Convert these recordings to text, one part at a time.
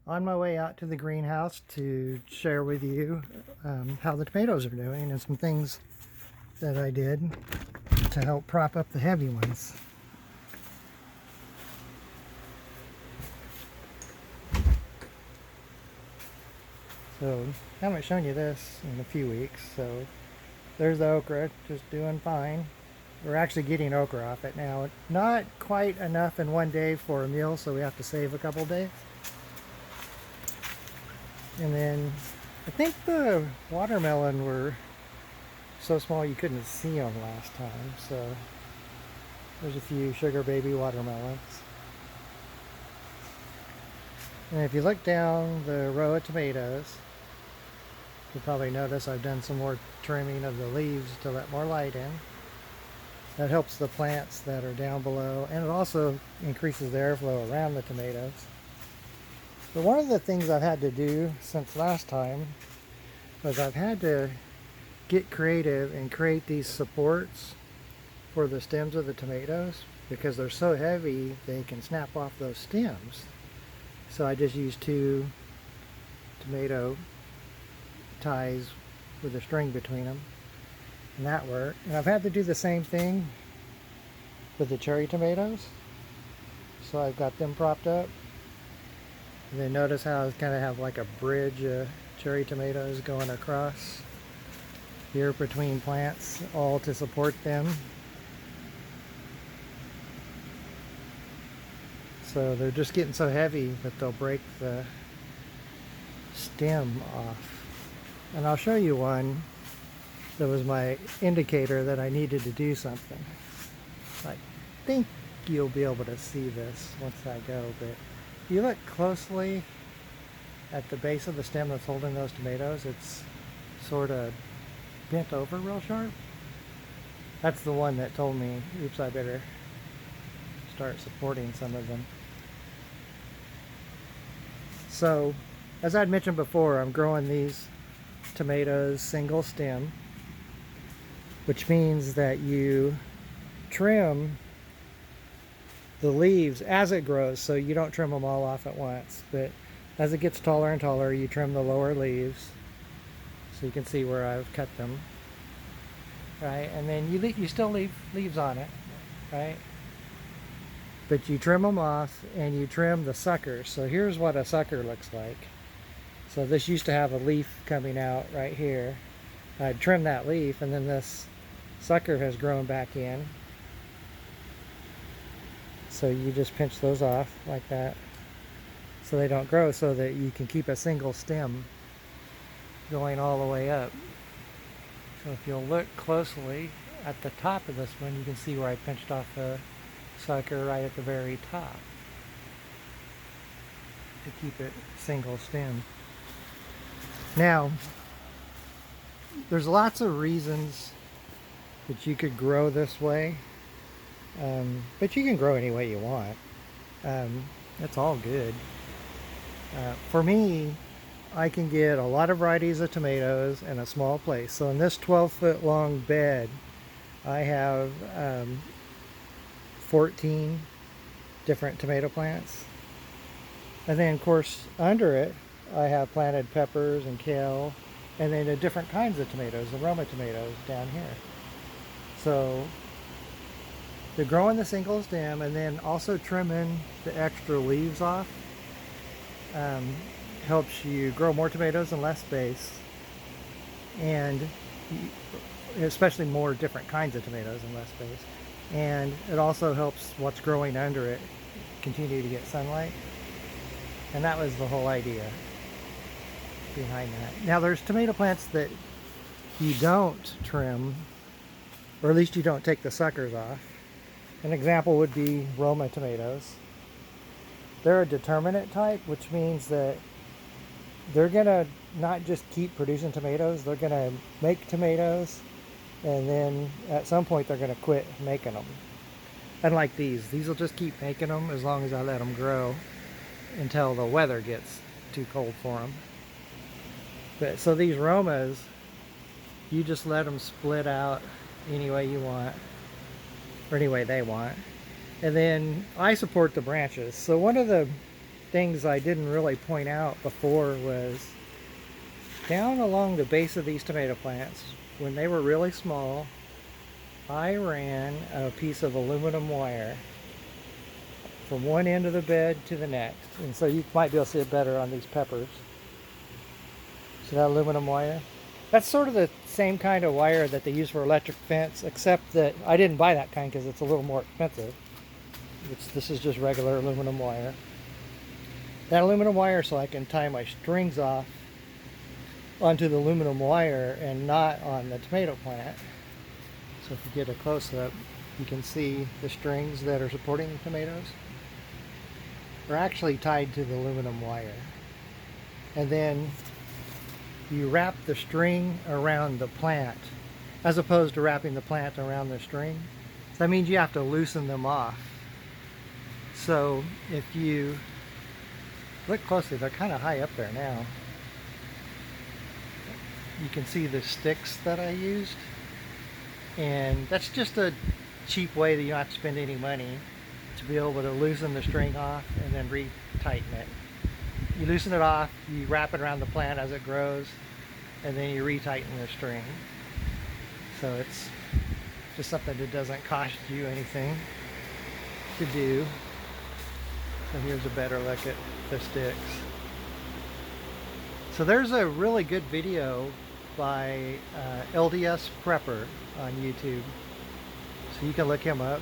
On my way out to the greenhouse to share with you how the tomatoes are doing and some things that I did to help prop up the heavy ones. So I haven't shown you this in a few weeks. So there's the okra, just doing fine. We're actually getting okra off it now. Not quite enough in one day for a meal, so we have to save a couple days. And then I think the watermelon were so small you couldn't see them last time. So there's a few sugar baby watermelons. And if you look down the row of tomatoes, you'll probably notice I've done some more trimming of the leaves to let more light in. That helps the plants that are down below, and it also increases the airflow around the tomatoes. But one of the things I've had to do since last time was I've had to get creative and create these supports for the stems of the tomatoes because they're so heavy they can snap off those stems. So I just used 2 tomato ties with a string between them, and that worked. And I've had to do the same thing with the cherry tomatoes. So I've got them propped up. And then notice how I kind of have like a bridge of cherry tomatoes going across here between plants, all to support them. So they're just getting so heavy that they'll break the stem off. And I'll show you one that was my indicator that I needed to do something. I think you'll be able to see this once I go, but if you look closely at the base of the stem that's holding those tomatoes, it's sort of bent over real sharp. That's the one that told me, oops, I better start supporting some of them. So, as I'd mentioned before, I'm growing these tomatoes single stem, which means that you trim the leaves as it grows, so you don't trim them all off at once, but as it gets taller and taller, you trim the lower leaves, so you can see where I've cut them, right? And then you still leave leaves on it, right? But you trim them off and you trim the suckers. So here's what a sucker looks like. So this used to have a leaf coming out right here. I'd trim that leaf, and then this sucker has grown back in. So you just pinch those off like that so they don't grow, so that you can keep a single stem going all the way up. So if you'll look closely at the top of this one, you can see where I pinched off the sucker right at the very top to keep it single stem. Now, there's lots of reasons that you could grow this way, but you can grow any way you want. It's all good. For me, I can get a lot of varieties of tomatoes in a small place. So in this 12-foot long bed, I have 14 different tomato plants. And then, of course, under it, I have planted peppers and kale, and then the different kinds of tomatoes, aroma tomatoes down here. So they're growing the single stem, and then also trimming the extra leaves off helps you grow more tomatoes in less space, and especially more different kinds of tomatoes in less space. And it also helps what's growing under it continue to get sunlight. And that was the whole idea behind that. Now there's tomato plants that you don't trim, or at least you don't take the suckers off. An example would be Roma tomatoes. They're a determinate type, which means that they're gonna not just keep producing tomatoes, they're gonna make tomatoes, and then at some point they're gonna quit making them. Unlike these will just keep making them as long as I let them grow until the weather gets too cold for them. But so these Romas, you just let them split out any way you want, or any way they want. And then I support the branches. So one of the things I didn't really point out before was down along the base of these tomato plants, when they were really small, I ran a piece of aluminum wire from one end of the bed to the next. And so you might be able to see it better on these peppers. See that aluminum wire? That's sort of the same kind of wire that they use for electric fence, except that I didn't buy that kind because it's a little more expensive. This is just regular aluminum wire. That aluminum wire so I can tie my strings off onto the aluminum wire and not on the tomato plant. So if you get a close-up, you can see the strings that are supporting the tomatoes. They're actually tied to the aluminum wire. And then you wrap the string around the plant as opposed to wrapping the plant around the string. So that means you have to loosen them off. So if you look closely, they're kind of high up there now. You can see the sticks that I used. And that's just a cheap way that you don't have to spend any money to be able to loosen the string off and then re-tighten it. You loosen it off, you wrap it around the plant as it grows, and then you re-tighten the string. So it's just something that doesn't cost you anything to do. So here's a better look at the sticks. So there's a really good video by LDSprepper on YouTube. So you can look him up.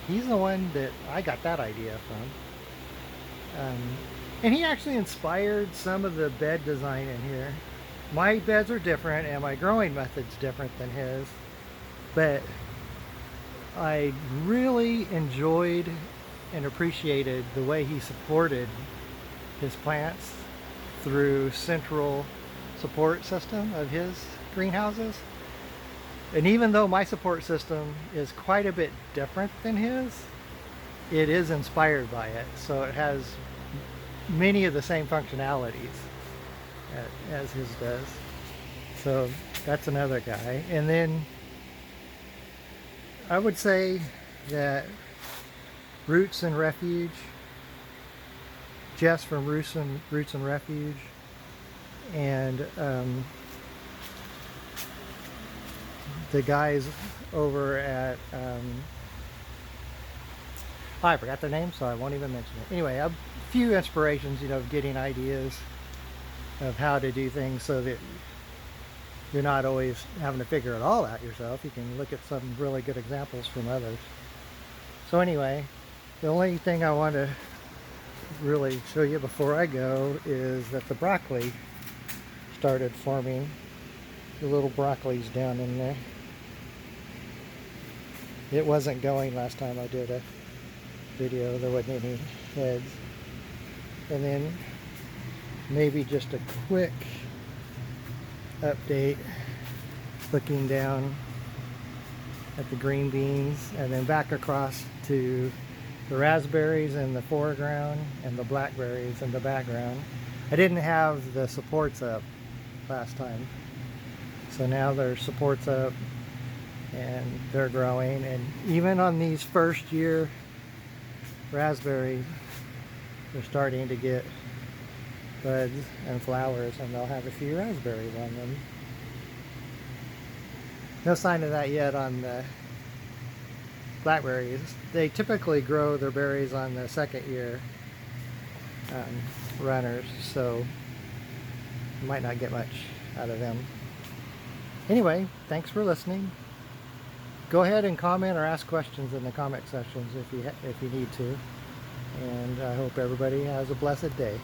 He's the one that I got that idea from. And he actually inspired some of the bed design in here. My beds are different and my growing method's different than his, but I really enjoyed and appreciated the way he supported his plants through central support system of his greenhouses. And even though my support system is quite a bit different than his, it is inspired by it. So it has many of the same functionalities as his does. So that's another guy. And then I would say that Roots and Refuge, Jess from Roots and Refuge, and the guys over at I forgot their name, so I won't even mention it. Anyway, a few inspirations, you know, of getting ideas of how to do things so that you're not always having to figure it all out yourself. You can look at some really good examples from others. So anyway, the only thing I want to really show you before I go is that the broccoli started forming. The little broccoli's down in there. It wasn't going last time I did a video. There wasn't any heads. And then maybe just a quick update looking down at the green beans and then back across to the raspberries in the foreground and the blackberries in the background. I didn't have the supports up last time, so now there's supports up and they're growing. And even on these first year raspberries, they're starting to get buds and flowers, and they'll have a few raspberries on them. No sign of that yet on the blackberries. They typically grow their berries on the second year runners, so you might not get much out of them. Anyway, thanks for listening. Go ahead and comment or ask questions in the comment sections if you need to. And I hope everybody has a blessed day.